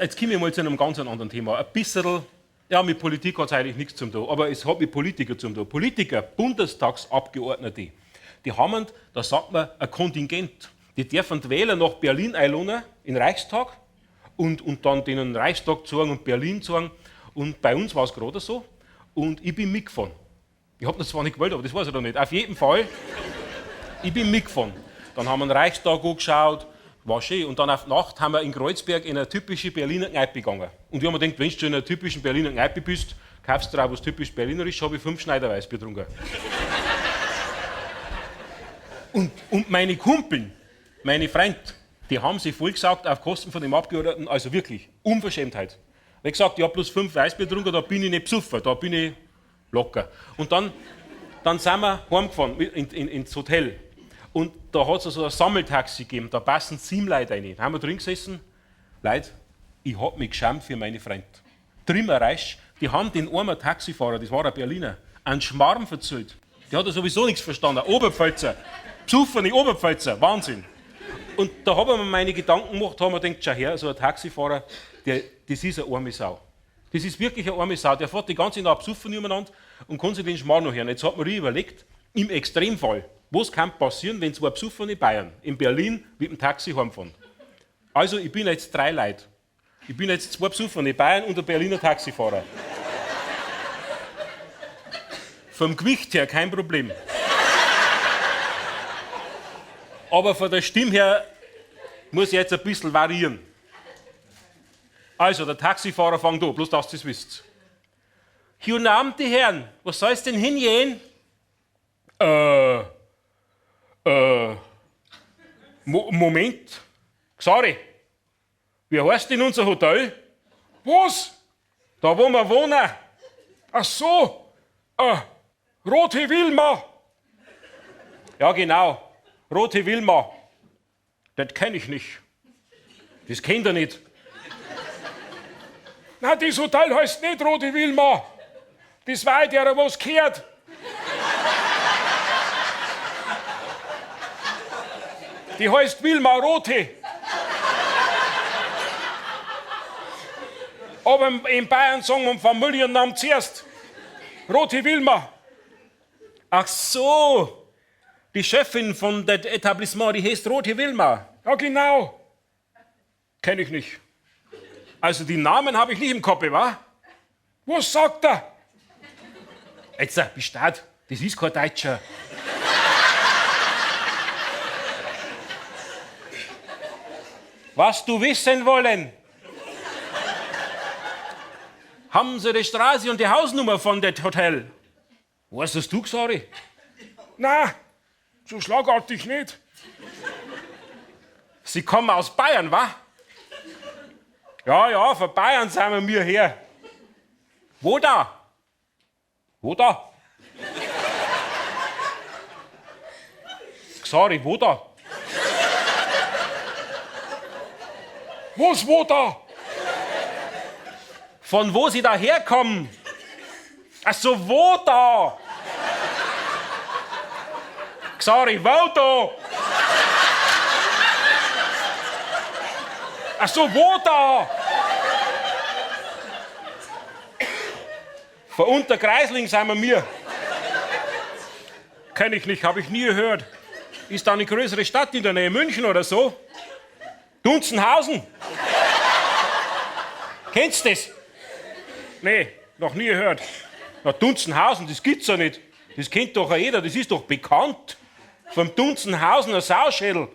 jetzt komme ich mal zu einem ganz anderen Thema. Ein bisschen, ja, mit Politik hat es eigentlich nichts zu tun, aber es hat mit Politikern zu tun. Politiker, Bundestagsabgeordnete, die haben, da sagt man, ein Kontingent. Die dürfen die Wähler nach Berlin einladen, in den Reichstag, und dann den Reichstag zeigen und Berlin zeigen. Und bei uns war es gerade so. Und ich bin mitgefahren. Ich habe das zwar nicht gewollt, aber das weiß ich doch nicht. Auf jeden Fall, ich bin mitgefahren. Dann haben wir den Reichstag angeschaut, war schön. Und dann auf die Nacht haben wir in Kreuzberg in eine typische Berliner Kneipe gegangen. Und ich habe mir gedacht, wenn du in einer typischen Berliner Kneipe bist, kaufst du auch was typisch Berliner ist, habe ich 5 Schneider Weißbier getrunken. Und meine Kumpeln, meine Freunde, die haben sich vollgesaugt auf Kosten von dem Abgeordneten, also wirklich, Unverschämtheit. Ich habe gesagt, ich habe bloß 5 Weißbier getrunken, da bin ich nicht besoffen, da bin ich locker. Und dann sind wir heimgefahren ins Hotel. Und da hat es so ein Sammeltaxi gegeben, da passen 7 Leute rein. Da haben wir drin gesessen. Leute, ich habe mich geschämt für meine Freunde. Trimmerreisch, die haben den armen Taxifahrer, das war ein Berliner, einen Schmarrn verzählt. Der hat ja sowieso nichts verstanden. Oberpfälzer, besoffene Oberpfälzer, Wahnsinn. Und da habe ich mir meine Gedanken gemacht, haben wir gedacht, schau her, so ein Taxifahrer, das ist eine arme Sau. Das ist wirklich eine arme Sau. Der fährt die ganze Nacht besoffen nebeneinander und kann sich den Schmarrn noch hören. Jetzt hat man sich überlegt, im Extremfall, was kann passieren, wenn 2 besoffene Bayern in Berlin mit dem Taxi heimfahren? Also, ich bin jetzt 3 Leute. Ich bin jetzt 2 besoffene Bayern und ein Berliner Taxifahrer. Vom Gewicht her kein Problem. Aber von der Stimme her muss ich jetzt ein bisschen variieren. Also, der Taxifahrer fängt an, bloß dass ihr es wisst. Guten Abend, die Herren, was soll es denn hingehen? Moment. Sorry. Wie heißt denn unser Hotel? Was? Da, wo wir wohnen. Ach so. Rote Wilma. Ja, genau. Rote Wilma. Das kenne ich nicht. Das kennt ihr nicht. Na, das Hotel heißt nicht Rote Wilma. Das war der, was gehört. Die heißt Wilma Rote. Aber in Bayern sagen wir Familiennamen zuerst. Rote Wilma. Ach so. Die Chefin von dem Etablissement, die heißt Rote Wilma. Ja, genau. Kenn ich nicht. Also die Namen habe ich nicht im Kopf, wa? Was sagt er? Jetzt, Bestand, das ist kein Deutscher. Was du wissen wollen? Haben Sie die Straße und die Hausnummer von dem Hotel? Weißt das du, Xari? Na, so schlagartig nicht. Sie kommen aus Bayern, wa? Ja, von Bayern sind wir her. Wo da? Wo da? Xari, wo da? Was, wo da? Von wo Sie da herkommen? Ach so, wo da? Xari, wo da? Ach so, wo da? Von Unterkreisling sind wir. Kenn ich nicht, habe ich nie gehört. Ist da eine größere Stadt in der Nähe, München oder so? Dunzenhausen? Kennst du das? Nee, noch nie gehört. Na, Dunzenhausen, das gibt's ja nicht. Das kennt doch jeder, das ist doch bekannt. Vom Dunzenhausener Sauschädel.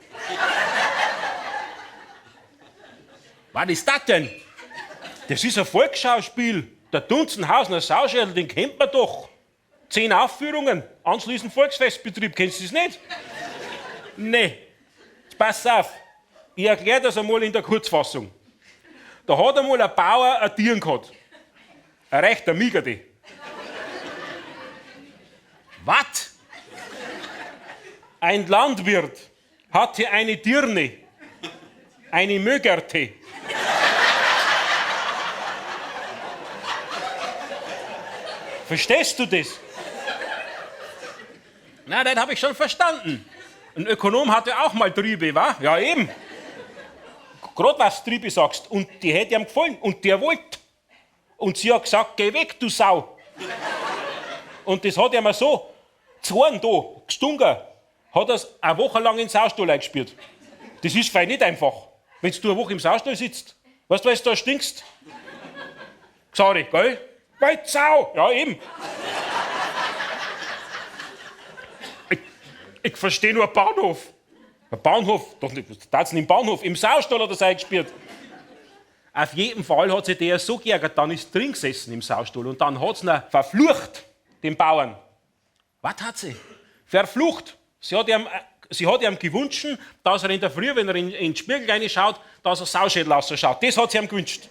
Was ist das denn? Das ist ein Volksschauspiel. Der Dunzenhausener Sauschädel, den kennt man doch. 10 Aufführungen, anschließend Volksfestbetrieb. Kennst du das nicht? Nee. Jetzt pass auf. Ich erkläre das einmal in der Kurzfassung. Da hat einmal ein Bauer ein Tier gehabt. Ein rechter Migerte. Was? Ein Landwirt hatte eine Dirne, eine Mögerte. Verstehst du das? Na, das habe ich schon verstanden. Ein Ökonom hatte auch mal Triebe, wa? Ja, eben. Gerade was du drüber sagst. Und die hätte ihm gefallen. Und der wollte. Und sie hat gesagt, geh weg, du Sau. Und das hat ihm so Zorn da gestunken. Hat er eine Woche lang in den Saustall eingespielt. Das ist vielleicht nicht einfach, wenn du eine Woche im Saustall sitzt. Weißt du, was du da stinkst? Sorry, gell? Weil Sau. Ja, eben. Ich verstehe nur einen Bahnhof. Ein Bahnhof? Doch nicht, das ist nicht im Bahnhof. Im Saustall hat er es eingespielt. Auf jeden Fall hat sich der so geärgert, dann ist drin gesessen im Saustall und dann hat sie ihn verflucht, den Bauern. Was hat sie? Verflucht. Sie hat ihm gewünscht, dass er in der Früh, wenn er in den Spiegel reinschaut, dass er Sauschädel ausschaut. Das hat sie ihm gewünscht.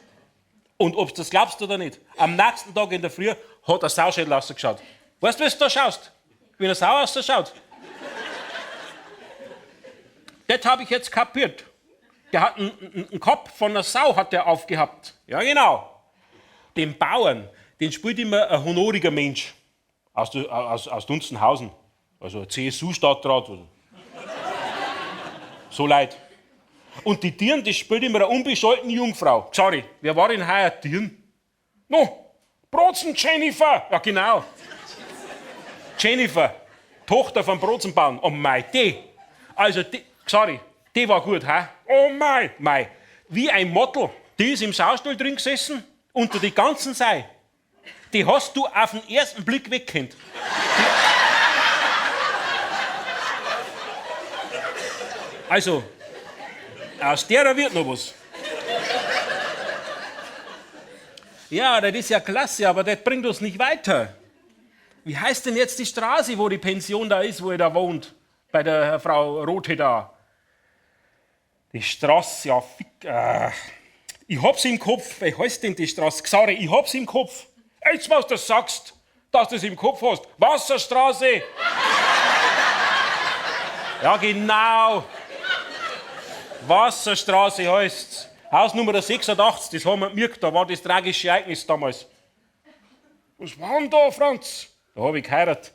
Und ob du das glaubst oder nicht, am nächsten Tag in der Früh hat er Sauschädel ausgeschaut. Weißt du, was du da schaust? Wie eine Sau ausschaut? Das habe ich jetzt kapiert. Der hat einen Kopf von einer Sau hat der aufgehabt. Ja, genau. Den Bauern, den spielt immer ein honoriger Mensch aus Dunstenhausen. Also ein CSU-Stadtrat. So leid. Und die Tieren, das spielt immer eine unbescholtene Jungfrau. Sorry, wer war denn heuer Tieren? No, Brotzen Jennifer. Ja, genau. Jennifer, Tochter von Brotzenbauern. Oh mei, die. Also, sorry, die war gut, hä? Oh mei. Mei. Wie ein Model. Die ist im Saustall drin gesessen, unter die ganzen Sei. Die hast du auf den ersten Blick weggekannt. Also, aus derer wird noch was. Ja, das ist ja klasse, aber das bringt uns nicht weiter. Wie heißt denn jetzt die Straße, wo die Pension da ist, wo ihr da wohnt? Bei der Frau Rothe da. Die Straße, ja, ich hab's im Kopf. Wie heißt denn die Straße? Xari, ich hab's im Kopf. Jetzt, was du sagst, dass du es im Kopf hast. Wasserstraße. Ja, genau. Wasserstraße heißt's. Haus Nummer 86, das haben wir gemerkt, da war das tragische Ereignis damals. Was war denn da, Franz? Da habe ich geheiratet.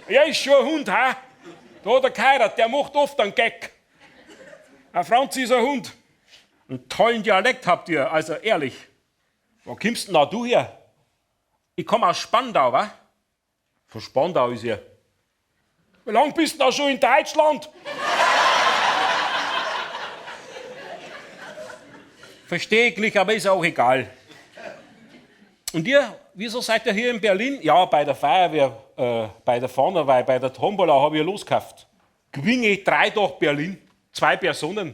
Er ist schon ein Hund, hä? Da hat er geheiratet, der macht oft einen Gag. Ein Franz ist ein Hund. Einen tollen Dialekt habt ihr, also ehrlich. Wo kommst denn da du her? Ich komme aus Spandau, wa? Von Spandau ist er. Wie lange bist du da schon in Deutschland? Verstehe ich nicht, aber ist auch egal. Und ihr, wieso seid ihr hier in Berlin? Ja, bei der Feuerwehr, bei der Fahnerweih, bei der Tombola habe ich losgekauft. Gewinne 3 Tage Berlin, 2 Personen.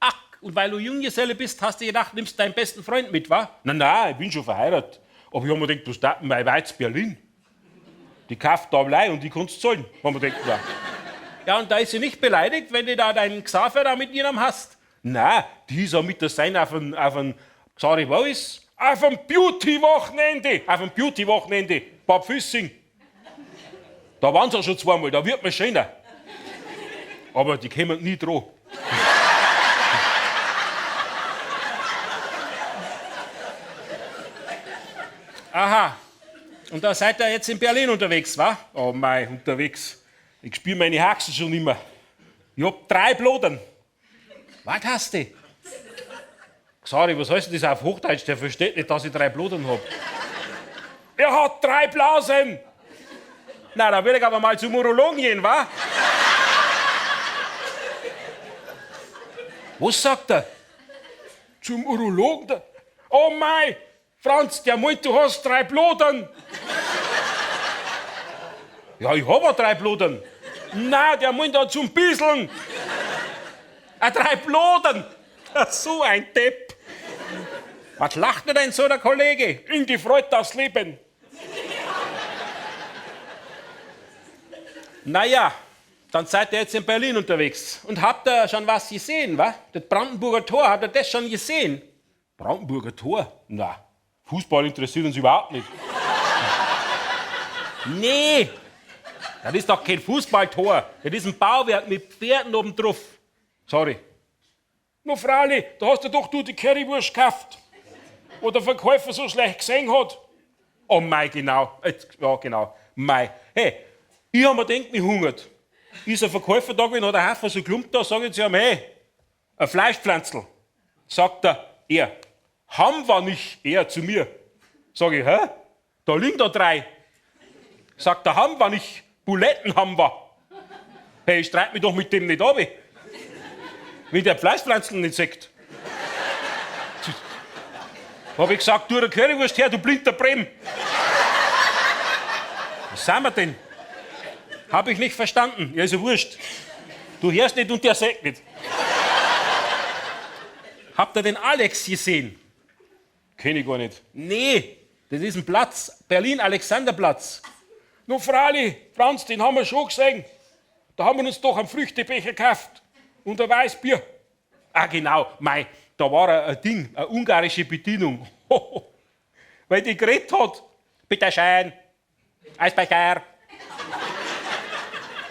Ach, und weil du Junggeselle bist, hast du gedacht, nimmst deinen besten Freund mit, wa? Nein, ich bin schon verheiratet. Aber ich habe mir gedacht, du starten bei Weiz Berlin. Die kauft da allein und die kannst zahlen. Haben wir gedacht, ja. Ja, und da ist sie nicht beleidigt, wenn du da deinen Xaver da mit ihnen hast? Nein, die ist auch mit der Sein auf ein sorry, wo ist? Auf dem Beauty-Wochenende. Auf dem Beauty-Wochenende, Bad Füssing. Da waren sie schon zweimal, da wird man schöner. Aber die kommen nie dran. Aha, und da seid ihr jetzt in Berlin unterwegs, wa? Oh mei, unterwegs. Ich spüre meine Haxen schon immer. Ich hab 3 Blodern. Was hast du? Sorry, was heißt denn das auf Hochdeutsch? Der versteht nicht, dass ich 3 Blodern hab. Er hat 3 Blasen. Na, da will ich aber mal zum Urologen gehen, wa? Was sagt er? Zum Urologen? Oh mei, Franz, der meint, du hast 3 Blodern. Ja, ich hab auch 3 Blodern. Na, der meint da zum Bisseln. 3 Blodern. So ein Depp. Was lacht denn so der Kollege? Ihm gefreut das Leben. Naja, dann seid ihr jetzt in Berlin unterwegs. Und habt ihr schon was gesehen, wa? Das Brandenburger Tor, habt ihr das schon gesehen? Brandenburger Tor? Na, Fußball interessiert uns überhaupt nicht. Nee, das ist doch kein Fußballtor. Das ist ein Bauwerk mit Pferden oben drauf. Sorry. No, Frali, da hast du doch die Currywurst gekauft. Wo der Verkäufer so schlecht gesehen hat. Oh mei, genau. Ja, genau. Mei. Hey, ich hab mir gedacht, mich hungert. ist ein Verkäufer da gewesen, hat ein Haufen so Klump da, sag ich zu ihm, hey, ein Fleischpflanzl. Sagt er, haben wir nicht, er zu mir. Sag ich, hä? Da liegen da 3. Sagt er, haben wir nicht, Buletten haben wir. Hey, ich streite mich doch mit dem nicht ab. Wenn der Fleischpflanzl nicht sagt. Hab ich gesagt, du der Currywurst her, du blinder Brem. Was sind wir denn? Hab ich nicht verstanden. Ja, ist ja wurscht. Du hörst nicht und der sagt nicht. Habt ihr den Alex gesehen? Kenn ich gar nicht. Nee, das ist ein Platz, Berlin-Alexanderplatz. Nun, Frali, Franz, den haben wir schon gesehen. Da haben wir uns doch einen Früchtebecher gekauft. Und ein Weißbier. Ah, genau, mei, da war ein Ding, eine ungarische Bedienung. Weil die geredet hat. Bitte schön, Eisbecher,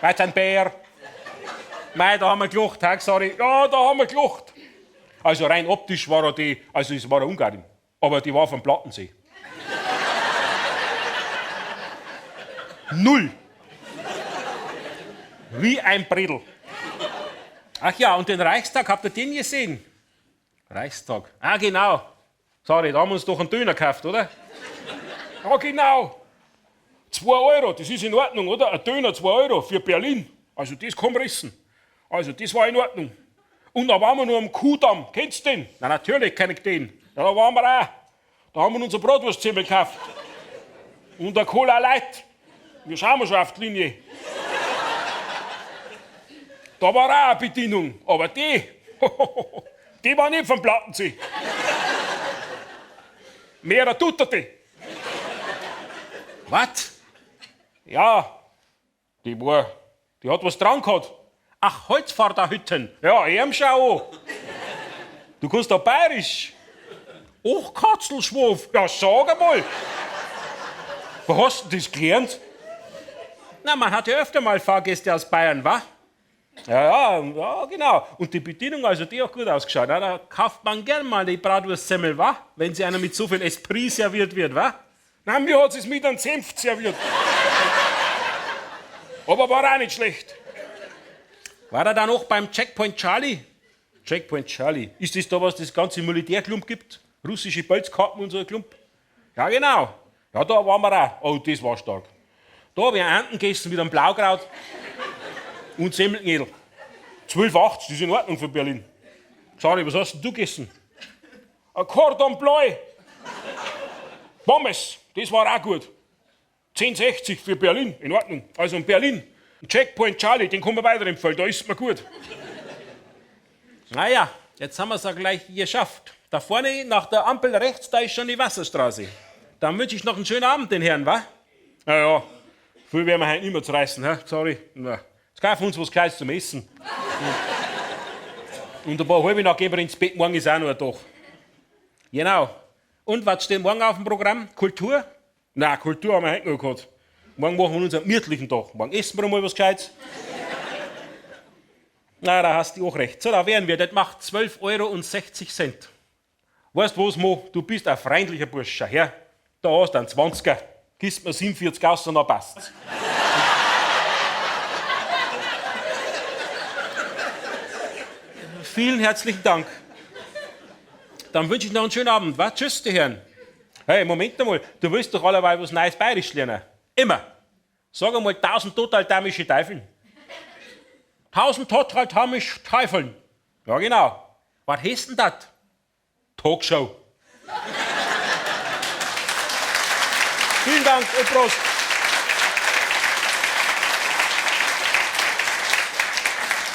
Weizenbär. Mei, da haben wir gelacht, sorry. Ja, da haben wir gelacht. Also rein optisch war es war eine Ungarin, aber die war vom Plattensee. 0. Wie ein Bredel. Ach ja, und den Reichstag, habt ihr den gesehen? Reichstag. Ah, genau. Sorry, da haben wir uns doch einen Döner gekauft, oder? Ja, genau. 2 Euro, das ist in Ordnung, oder? Ein Döner 2 Euro für Berlin. Also das kann man rissen. Also das war in Ordnung. Und da waren wir nur am Kuhdamm. Kennst du den? Na, natürlich kenn ich den. Ja, da waren wir auch. Da haben wir unser Bratwurstzimmer gekauft. Und eine Cola Light. Wir schauen schon auf die Linie. Da war auch eine Bedienung. Aber die war nicht vom Plattensee. Mehr tut er die. Was? Ja, die hat was dran gehabt. Ach, Holzfahrerhütten. Ja, schau an. Du kannst da bayerisch. Och, Katzelschwurf. Ja, sag einmal. Wo hast du das gelernt? Na, man hat ja öfter mal Fahrgäste aus Bayern, wa? Ja, genau. Und die Bedienung, also die hat gut ausgeschaut. Ja, da kauft man gern mal die Bratwurstsemmel, wa? Wenn sie einer mit so viel Esprit serviert wird, wa? Nein, mir hat es mit einem Senf serviert. Aber war auch nicht schlecht. War er da noch beim Checkpoint Charlie? Checkpoint Charlie. Ist das da, was das ganze Militärklump gibt? Russische Bolzkappen und so ein Klump? Ja, genau. Ja, da waren wir auch. Oh, das war stark. Da habe ich einen Enten gegessen mit einem Blaukraut und Semmelknödel. 12,80, das ist in Ordnung für Berlin. Schade, was hast denn du gegessen? Ein Cordon Bleu. Pommes, das war auch gut. 10,60 für Berlin, in Ordnung. Also in Berlin. Checkpoint Charlie, den kann man weiterempfehlen, da ist mir gut. Naja, jetzt haben wir es auch gleich geschafft. Da vorne nach der Ampel rechts, da ist schon die Wasserstraße. Dann wünsche ich noch einen schönen Abend den Herren, wa? Ja, viel werden wir heute nicht mehr zu reißen, hä? Sorry. Na, jetzt kaufen wir uns was Kleines zum Essen. Und ein paar halbe Nacht gehen wir ins Bett, morgen ist auch noch ein Tag. Genau. Und was steht morgen auf dem Programm? Kultur? Nein, Kultur haben wir heute noch gehabt. Morgen machen wir unseren gemütlichen Tag. Morgen essen wir mal was Gescheites. Na, da hast du auch recht. So, da wären wir. Das macht 12,60 Euro. Weißt du was, Mo? Du bist ein freundlicher Bursch. Schau her, da hast du einen 20er. Gibst mir 47 aus und dann passt's. Vielen herzlichen Dank. Dann wünsche ich noch einen schönen Abend. Was? Tschüss, die Herren. Hey, Moment einmal. Du willst doch allerweil was Neues Bayerisch lernen. Immer. Sag einmal 1000 totaldamische Teufeln. 1000 totaldamische Teufeln. Ja, genau. Was heißt denn das? Talkshow. Vielen Dank und Prost.